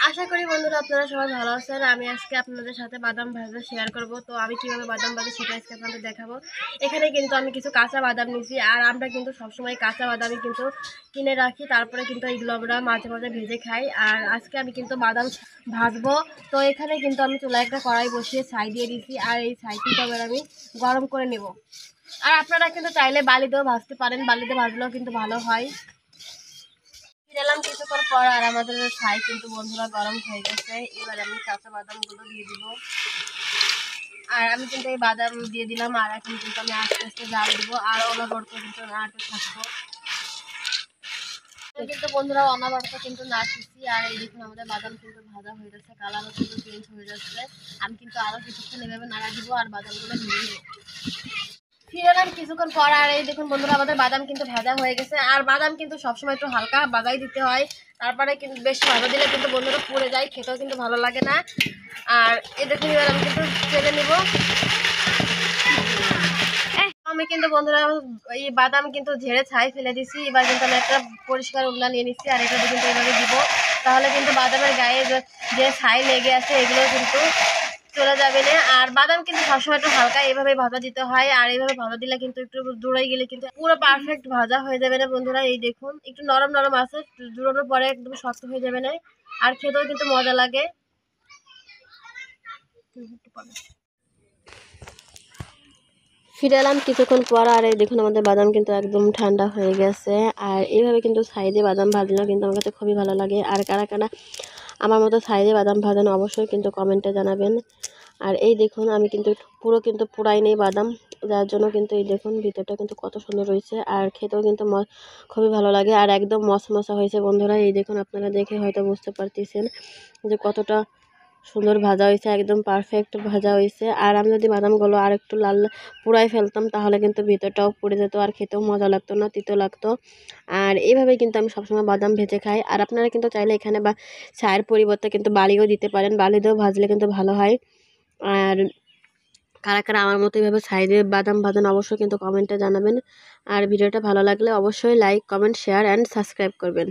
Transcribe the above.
আশা করি বন্ধুরা আপনারা সবাই ভালো আছেন। আমি আজকে আপনাদের সাথে বাদাম ভাজা শেয়ার করব। তো আমি কিভাবে বাদাম ভাজি সেটা আজকে আপনাদের দেখাবো। এখানে কিন্তু আমি কিছু কাঁচা বাদাম নিয়েছি, আর আমরা কিন্তু সবসময় কাঁচা বাদামই কিন্তু কিনে রাখি, তারপরে কিন্তু এইগুলো আমরা মাঝে মাঝে ভেজে খাই। আর আজকে আমি কিন্তু বাদাম ভাজবো। তো এখানে কিন্তু আমি চুলায় একটা কড়াই বসিয়ে ছাই দিয়ে দিয়েছি, আর এই ছাইটি তবে আমি গরম করে নেব। আর আপনারা কিন্তু চাইলে বালিতেও ভাজতে পারেন, বালিতে ভাজলেও কিন্তু ভালো হয়। দিলাম কিছুক্ষণ পর, আর আমাদের ছাই কিন্তু বন্ধুরা গরম হয়ে গেছে। এবার আমি কাঁচা বাদামগুলো দিয়ে দিব, আর আমি কিন্তু এই বাদাম দিয়ে দিলাম। আর এখন কিন্তু আমি আস্তে আস্তে জাল দিব, আর অনবরত কিন্তু নাড়তে থাকবো। কিন্তু বন্ধুরা অনবরত কিন্তু নাড়তেছি। আর এই দেখুন আমাদের বাদাম কিন্তু ভাজা হয়ে যাচ্ছে, কালারও কিন্তু চেঞ্জ হয়ে যাচ্ছে। আমি কিন্তু আরো কিছুক্ষণ এভাবে নাড়া দিব, আর বাদামগুলো ভেজে দিব। ফিরে এলাম কিছুক্ষণ পর, আর এই দেখুন বন্ধুরা আমাদের বাদাম কিন্তু ভাজা হয়ে গেছে। আর বাদাম কিন্তু সবসময় একটু হালকা ভাজাই দিতে হয়, তারপরে কিন্তু বেশি ভাজা দিলে কিন্তু বন্ধুরা পুড়ে যায়, খেতেও কিন্তু ভালো লাগে না। আর এই দেখুন এবার আমি কিন্তু চেলে নিব। আমি কিন্তু বন্ধুরা এই বাদাম কিন্তু ঝেড়ে ছাই ফেলে দিছি। এবার কিন্তু আমি একটা পরিষ্কার উল্লা নিয়ে নিচ্ছি, আর এটা কিন্তু এইভাবে দিব। তাহলে কিন্তু বাদামের গায়ে যে ছাই লেগে আছে এগুলো কিন্তু চলে যাবে না। আর বাদাম কিন্তু সবসময় একটু হালকা এইভাবে ভাজা দিতে হয়, আর এইভাবে ভাজা দিলে কিন্তু একটু জুড়াই গেলে কিন্তু পুরো পারফেক্ট ভাজা হয়ে যাবে না বন্ধুরা। এই দেখুন একটু নরম নরম আছে, জুড়ানোর পরে একদম শক্ত হয়ে যাবে না, আর খেতেও কিন্তু মজা লাগে। ফিরে এলাম কিছুক্ষণ পর, আর এই দেখুন আমাদের বাদাম কিন্তু একদম ঠান্ডা হয়ে গেছে। আর এইভাবে কিন্তু ছাই দিয়ে বাদাম ভাজলেও কিন্তু আমার কাছে খুবই ভালো লাগে। আর কারা কারা আমার মতো ছাই দিয়ে বাদাম ভাজানো অবশ্যই কিন্তু কমেন্টে জানাবেন। আর এই দেখুন আমি কিন্তু পুরো কিন্তু পুরাই নেই বাদাম, যার জন্য কিন্তু এই দেখুন ভিতরটা কিন্তু কত সুন্দর রয়েছে, আর খেতেও কিন্তু খুবই ভালো লাগে। আর একদম মশমশা হয়েছে বন্ধুরা। এই দেখুন আপনারা দেখে হয়তো বুঝতে পারতেছেন যে কতটা সুন্দর ভাজা হয়েছে, একদম পারফেক্ট ভাজা হয়েছে। আর আমি যদি বাদামগুলো আর একটু লাল পুড়াই ফেলতাম তাহলে কিন্তু ভিতরটাও পুড়ে যেত, আর খেতেও মজা লাগতো না, তিতো লাগতো। আর এইভাবেই কিন্তু আমি সবসময় বাদাম ভেজে খাই। আর আপনারা কিন্তু চাইলে এখানে বা চায়ের পরিবর্তে কিন্তু বালিও দিতে পারেন, বালি দিয়েও ভাজলে কিন্তু ভালো হয়। আর কারা কারা আমার মতো এইভাবে ছাই দিয়ে বাদাম ভাজেন অবশ্যই কিন্তু কমেন্টে জানাবেন। আর ভিডিওটা ভালো লাগলে অবশ্যই like, comment, share and subscribe করবেন।